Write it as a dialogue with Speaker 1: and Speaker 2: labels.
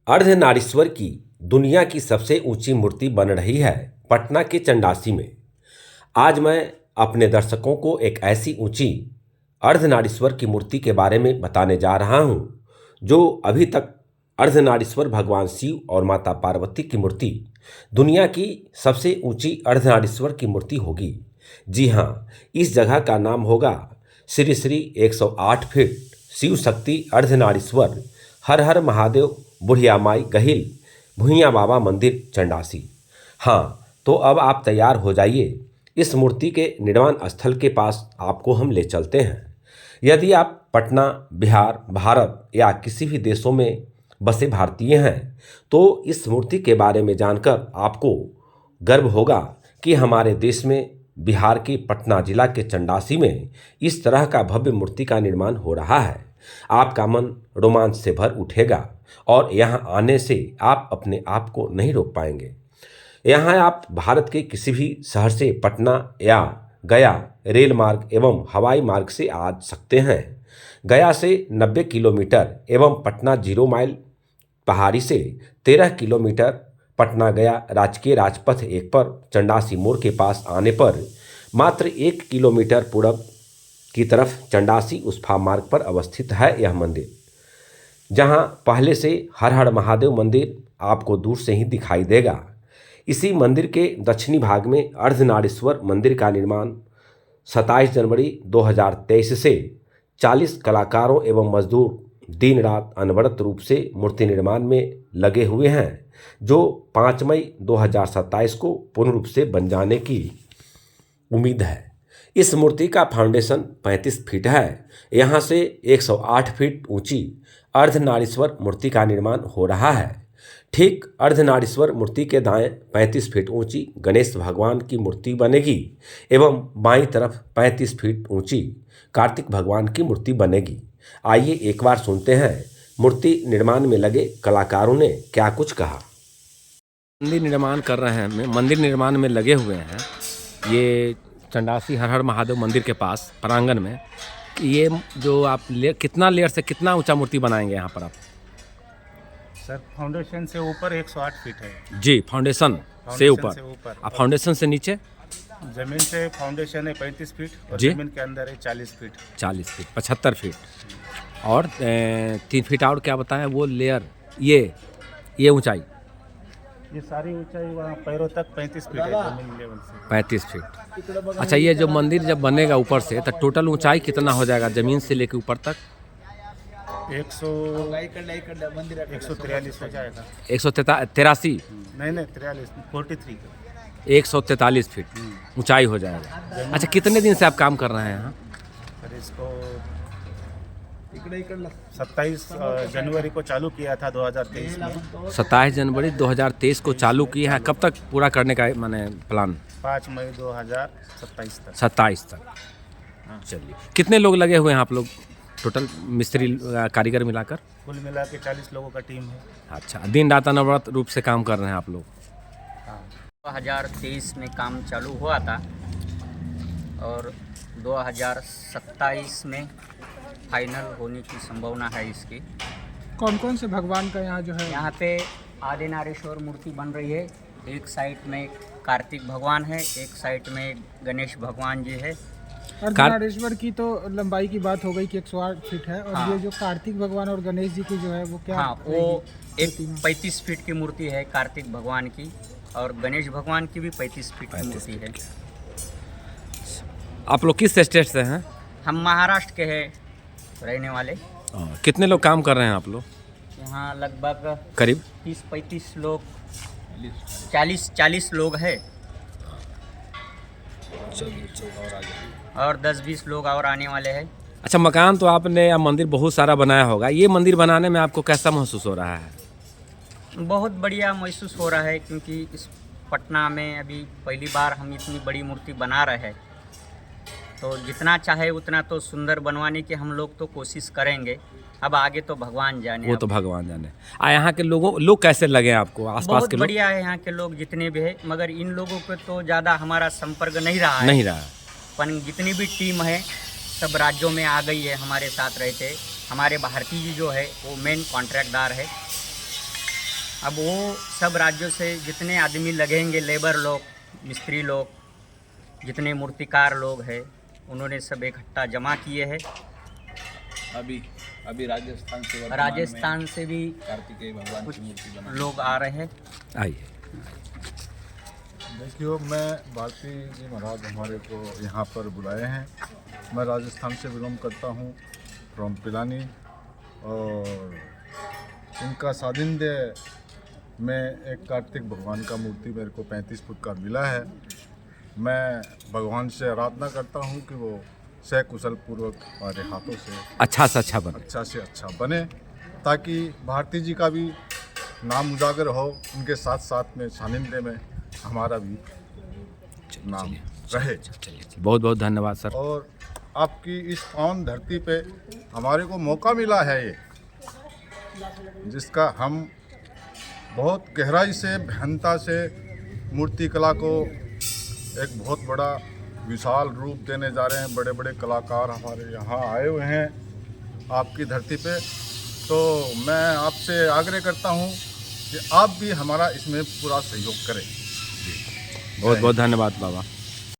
Speaker 1: अर्धनारीश्वर की दुनिया की सबसे ऊंची मूर्ति बन रही है पटना के चंडासी में। आज मैं अपने दर्शकों को एक ऐसी ऊंची अर्धनारीश्वर की मूर्ति के बारे में बताने जा रहा हूं, जो अभी तक अर्धनारीश्वर भगवान शिव और माता पार्वती की मूर्ति दुनिया की सबसे ऊंची अर्धनारीश्वर की मूर्ति होगी। जी हाँ, इस जगह का नाम होगा श्री श्री 108 फीट शिव शक्ति अर्धनारीश्वर हर हर महादेव बुढ़िया माई गहिल भुइयाँ बाबा मंदिर चंडासी। हाँ, तो अब आप तैयार हो जाइए, इस मूर्ति के निर्माण स्थल के पास आपको हम ले चलते हैं। यदि आप पटना, बिहार, भारत या किसी भी देशों में बसे भारतीय हैं, तो इस मूर्ति के बारे में जानकर आपको गर्व होगा कि हमारे देश में बिहार के पटना जिला के चंडासी में इस तरह का भव्य मूर्ति का निर्माण हो रहा है। आपका मन रोमांच से भर उठेगा और यहाँ आने से आप अपने आप को नहीं रोक पाएंगे। यहाँ आप भारत के किसी भी शहर से पटना या गया रेल मार्ग एवं हवाई मार्ग से आ सकते हैं। गया से 90 किलोमीटर एवं पटना 0 माइल पहाड़ी से 13 किलोमीटर, पटना गया राजकीय राजपथ 1 पर चंडासी मोड़ के पास आने पर मात्र 1 किलोमीटर पूरब की तरफ चंडासी उस्फा मार्ग पर अवस्थित है यह मंदिर, जहां पहले से हर हर महादेव मंदिर आपको दूर से ही दिखाई देगा। इसी मंदिर के दक्षिणी भाग में अर्धनारीश्वर मंदिर का निर्माण 27 जनवरी 2023 से 40 कलाकारों एवं मजदूर दिन रात अनवरत रूप से मूर्ति निर्माण में लगे हुए हैं, जो 5 मई 2027 को पूर्ण रूप से बन जाने की उम्मीद है। इस मूर्ति का फाउंडेशन 35 फीट है। यहाँ से 108 फीट ऊंची अर्धनारीश्वर मूर्ति का निर्माण हो रहा है। ठीक अर्धनारीश्वर मूर्ति के दाएं 35 फीट ऊंची गणेश भगवान की मूर्ति बनेगी एवं बाईं तरफ 35 फीट ऊंची कार्तिक भगवान की मूर्ति बनेगी। आइए एक बार सुनते हैं मूर्ति निर्माण में लगे कलाकारों ने क्या कुछ कहा।
Speaker 2: मंदिर निर्माण कर रहे हैं, मंदिर निर्माण में लगे हुए हैं। ये चंडासी हर हर महादेव मंदिर के पास प्रांगण में ये जो आप कितना लेयर से कितना ऊंचा मूर्ति बनाएंगे यहाँ पर आप?
Speaker 3: सर, फाउंडेशन से ऊपर 108 फीट है
Speaker 2: जी, फाउंडेशन से ऊपर। आप फाउंडेशन से नीचे?
Speaker 3: जमीन से फाउंडेशन है 35 फीट और
Speaker 2: जी?
Speaker 3: जमीन के अंदर है 40 फीट।
Speaker 2: 40 फीट 75 फीट और 3 फीट और क्या बताएं वो लेयर, ये ऊंचाई?
Speaker 3: ये सारी ऊंचाई वहाँ पैरों तक 35 फीट है जमीन लेवल से।
Speaker 2: 35 फीट। अच्छा, ये जो मंदिर जब बनेगा ऊपर से तो टोटल ऊंचाई कितना हो जाएगा जमीन से लेके ऊपर तक?
Speaker 3: 143 हो जाएगा।
Speaker 2: 183?
Speaker 3: नहीं 43, 43
Speaker 2: 143 फीट ऊंचाई हो जाएगा। अच्छा, कितने दिन से आप काम कर रहे हैं यहाँ?
Speaker 3: सर, इसको 27 जनवरी को चालू किया था 2023 में।
Speaker 2: 27 जनवरी 2023 को चालू किया है। कब तक पूरा करने का माने प्लान?
Speaker 3: 5 मई 2027 तक।
Speaker 2: 27 तक। चलिए, कितने लोग लगे हुए हैं आप लोग टोटल, मिस्त्री कारीगर मिलाकर?
Speaker 3: कुल मिला के 40 लोगों का टीम है।
Speaker 2: अच्छा, दिन रात अनवरत रूप से काम कर रहे हैं आप लोग?
Speaker 4: 2023 में काम चालू हुआ था और 2027 में फाइनल होने की संभावना है इसकी।
Speaker 5: कौन कौन से भगवान का यहाँ जो है?
Speaker 4: यहाँ पे आदिनारेश्वर मूर्ति बन रही है। एक साइड में कार्तिक भगवान है, एक साइड में गणेश भगवान जी है।
Speaker 5: अर्धनारीश्वर की तो लंबाई की बात हो गई कि 108 फीट है, और
Speaker 4: हाँ।
Speaker 5: ये जो कार्तिक भगवान और गणेश जी की जो है वो क्या?
Speaker 4: हाँ, वो एक 35 फीट की मूर्ति है कार्तिक भगवान की, और गणेश भगवान की भी 35 फीट की मूर्ति है।
Speaker 2: आप लोग किस स्टेट से हैं?
Speaker 4: हम महाराष्ट्र के हैं रहने वाले।
Speaker 2: कितने लोग काम कर रहे हैं आप लोग?
Speaker 4: यहाँ लगभग
Speaker 2: करीब
Speaker 4: 30-35 लोग, 40 लोग हैं और 10-20 लोग और आने वाले हैं।
Speaker 2: अच्छा, मकान तो आपने या मंदिर बहुत सारा बनाया होगा, ये मंदिर बनाने में आपको कैसा महसूस हो रहा है?
Speaker 4: बहुत बढ़िया महसूस हो रहा है, क्योंकि इस पटना में अभी पहली बार हम इतनी बड़ी मूर्ति बना रहे हैं, तो जितना चाहे उतना तो सुंदर बनवाने की हम लोग तो कोशिश करेंगे। अब आगे तो भगवान जाने।
Speaker 2: वो तो भगवान जाने। यहाँ के लोग कैसे लगे आपको, आसपास
Speaker 4: बहुत
Speaker 2: के लोग?
Speaker 4: बढ़िया है यहाँ के लोग जितने भी है, मगर इन लोगों पे तो ज़्यादा हमारा संपर्क नहीं रहा है।
Speaker 2: नहीं रहा।
Speaker 4: पर जितनी भी टीम है सब राज्यों में आ गई है, हमारे साथ रहते। हमारे भारती जी जो है वो मेन कॉन्ट्रैक्टदार है, अब वो सब राज्यों से जितने आदमी लगेंगे, लेबर लोग, मिस्त्री लोग, जितने मूर्तिकार लोग हैं, उन्होंने सब इकट्ठा जमा किए हैं।
Speaker 6: अभी राजस्थान से
Speaker 4: राजस्थान से भी
Speaker 6: कार्तिकेय भगवान
Speaker 4: कुछ
Speaker 6: की मूर्ति बना
Speaker 4: लोग आ रहे हैं।
Speaker 2: आइए।
Speaker 7: देखियो, मैं भारती जी महाराज हमारे को यहाँ पर बुलाए हैं। मैं राजस्थान से बिलोंग करता हूँ, फ्रॉम पिलानी, और इनका साजिंदे में एक कार्तिक भगवान का मूर्ति मेरे को 35 फुट का मिला है। मैं भगवान से आराधना करता हूँ कि वो सकुशल पूर्वक हमारे हाथों से
Speaker 2: अच्छा से अच्छा बने।
Speaker 7: अच्छा से अच्छा बने, ताकि भारती जी का भी नाम उजागर हो, उनके साथ साथ में सानिध्य में हमारा भी नाम रहे।
Speaker 2: बहुत बहुत धन्यवाद सर।
Speaker 7: और आपकी इस पावन धरती पे हमारे को मौका मिला है ये, जिसका हम बहुत गहराई से, गहनता से मूर्ति कला को एक बहुत बड़ा विशाल रूप देने जा रहे हैं। बड़े बड़े कलाकार हमारे यहाँ आए हुए हैं आपकी धरती पे। तो मैं आपसे आग्रह करता हूँ कि आप भी हमारा इसमें पूरा सहयोग करें।
Speaker 2: बहुत बहुत धन्यवाद बाबा।